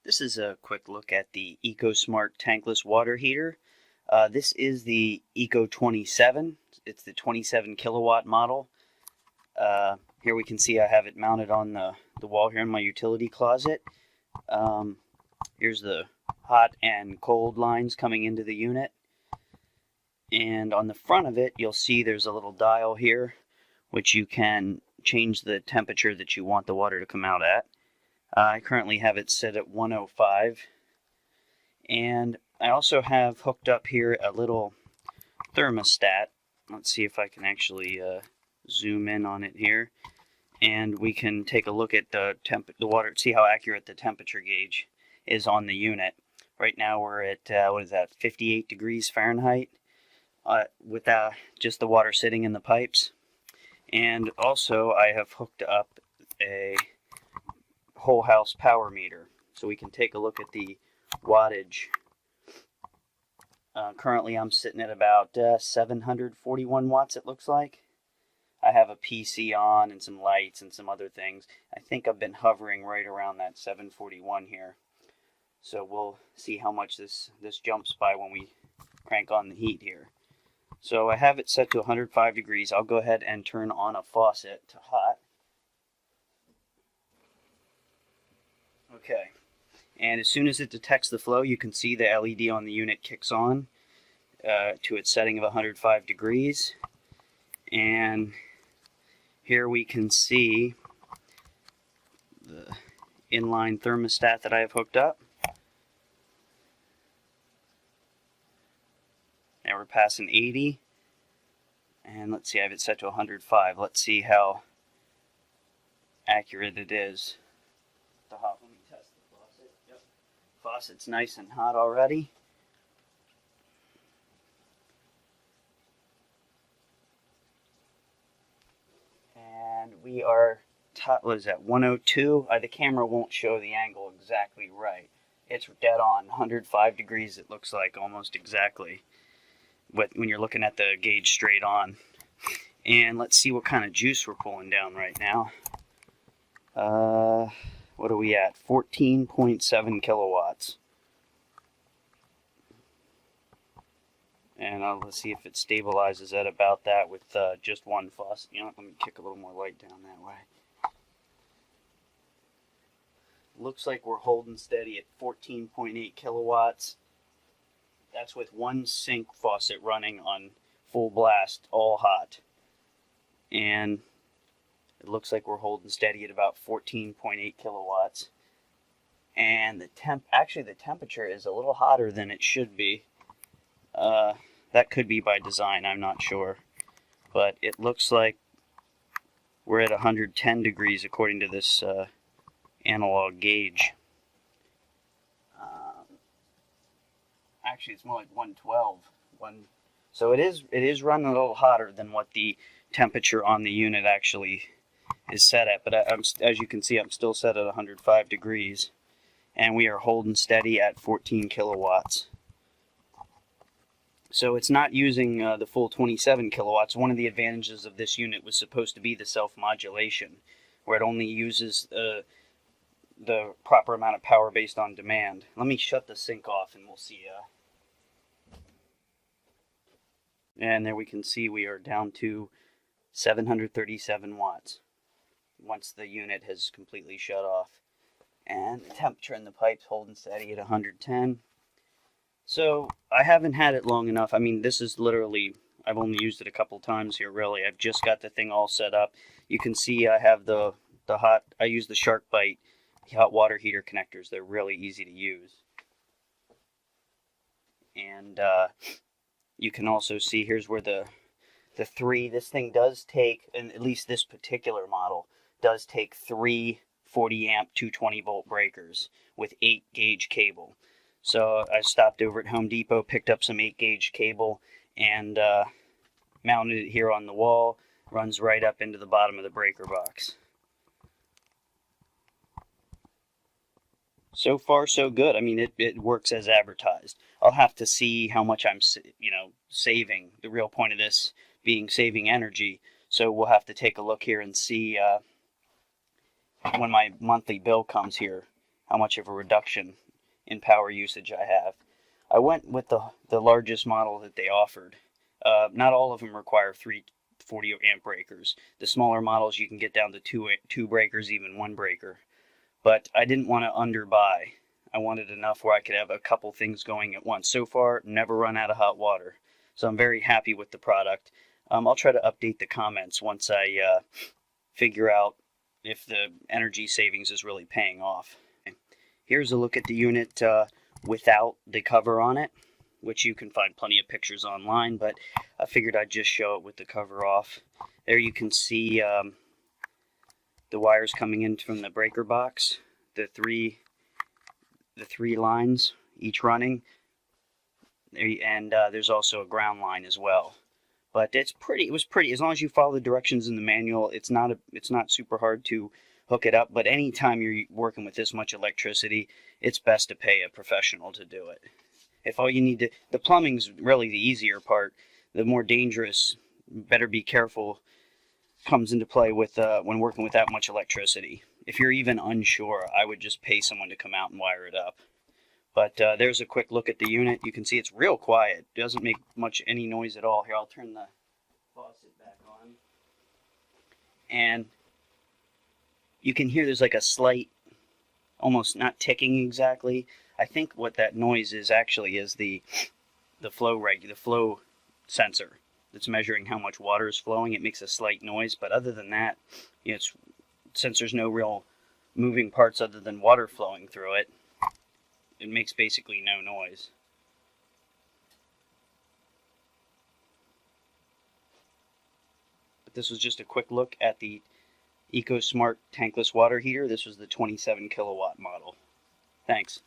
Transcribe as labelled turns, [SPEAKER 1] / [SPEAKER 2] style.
[SPEAKER 1] This is a quick look at the EcoSmart tankless water heater. This is the Eco 27. It's the 27 kilowatt model. Here we can see I have it mounted on the wall here in my utility closet. Here's the hot and cold lines coming into the unit. And on the front of it, you'll see there's a little dial here, which you can change the temperature that you want the water to come out at. I currently have it set at 105, and I also have hooked up here a little thermostat. Let's see if I can actually zoom in on it here, and we can take a look at the water, see how accurate the temperature gauge is on the unit. Right now we're at 58 degrees Fahrenheit with just the water sitting in the pipes. And also I have hooked up a whole house power meter, so we can take a look at the wattage. Currently I'm sitting at about 741 watts, it looks like. I have a PC on and some lights and some other things. I think I've been hovering right around that 741 here. So we'll see how much this jumps by when we crank on the heat here. So I have it set to 105 degrees. I'll go ahead and turn on a faucet to hot. Okay, and as soon as it detects the flow, you can see the LED on the unit kicks on to its setting of 105 degrees. And here we can see the inline thermostat that I have hooked up. Now we're passing 80, and let's see, I have it set to 105. Let's see how accurate it is. Let me test the faucet. Yep. Faucet's nice and hot already. And we are, what is that, 102? The camera won't show the angle exactly right. It's dead on, 105 degrees it looks like, almost exactly, when you're looking at the gauge straight on. And let's see what kind of juice we're pulling down right now. What are we at? 14.7 kilowatts. And let's see if it stabilizes at about that with just one faucet. You know, let me kick a little more light down that way. Looks like we're holding steady at 14.8 kilowatts. That's with one sink faucet running on full blast, all hot. And it looks like we're holding steady at about 14.8 kilowatts. And the temperature is a little hotter than it should be. That could be by design, I'm not sure. But it looks like we're at 110 degrees according to this analog gauge. Actually, it's more like 112. So it is running a little hotter than what the temperature on the unit actually is set at. But as you can see, I'm still set at 105 degrees. And we are holding steady at 14 kilowatts. So it's not using the full 27 kilowatts. One of the advantages of this unit was supposed to be the self-modulation, where it only uses the proper amount of power based on demand. Let me shut the sink off and we'll see. And there we can see we are down to 737 watts once the unit has completely shut off. And the temperature in the pipe's holding steady at 110. So I haven't had it long enough. I mean, this is literally, I've only used it a couple times here, really. I've just got the thing all set up. You can see I have I use the SharkBite hot water heater connectors. They're really easy to use. And you can also see here's where this thing does take, and at least this particular model, does take 3 40 amp 220 volt breakers with 8 gauge cable. So I stopped over at Home Depot, picked up some 8 gauge cable, and mounted it here on the wall. Runs right up into the bottom of the breaker box. So far, so good. I mean, it works as advertised. I'll have to see how much I'm, saving. The real point of this being saving energy. So we'll have to take a look here and see when my monthly bill comes here, how much of a reduction in power usage I have. I went with the largest model that they offered. Not all of them require 340 amp breakers. The smaller models you can get down to two breakers, even one breaker. But I didn't want to underbuy. I wanted enough where I could have a couple things going at once. So far, never run out of hot water. So I'm very happy with the product. I'll try to update the comments once I figure out if the energy savings is really paying off. Here's a look at the unit without the cover on it, which you can find plenty of pictures online, but I figured I'd just show it with the cover off. There you can see the wires coming in from the breaker box, the three lines, each running, and there's also a ground line as well. But it was pretty, as long as you follow the directions in the manual. It's not super hard to hook it up, but anytime you're working with this much electricity, it's best to pay a professional to do it. If all you need to, the plumbing's really the easier part. The more dangerous, better be careful, comes into play with when working with that much electricity. If you're even unsure, I would just pay someone to come out and wire it up. But there's a quick look at the unit. You can see it's real quiet. It doesn't make any noise at all. Here, I'll turn the faucet back on. And you can hear there's like a slight, almost not ticking exactly. I think what that noise is actually is the flow sensor that's measuring how much water is flowing. It makes a slight noise, but other than that, since there's no real moving parts other than water flowing through it, it makes basically no noise. But this was just a quick look at the EcoSmart tankless water heater. This was the 27 kilowatt model. Thanks.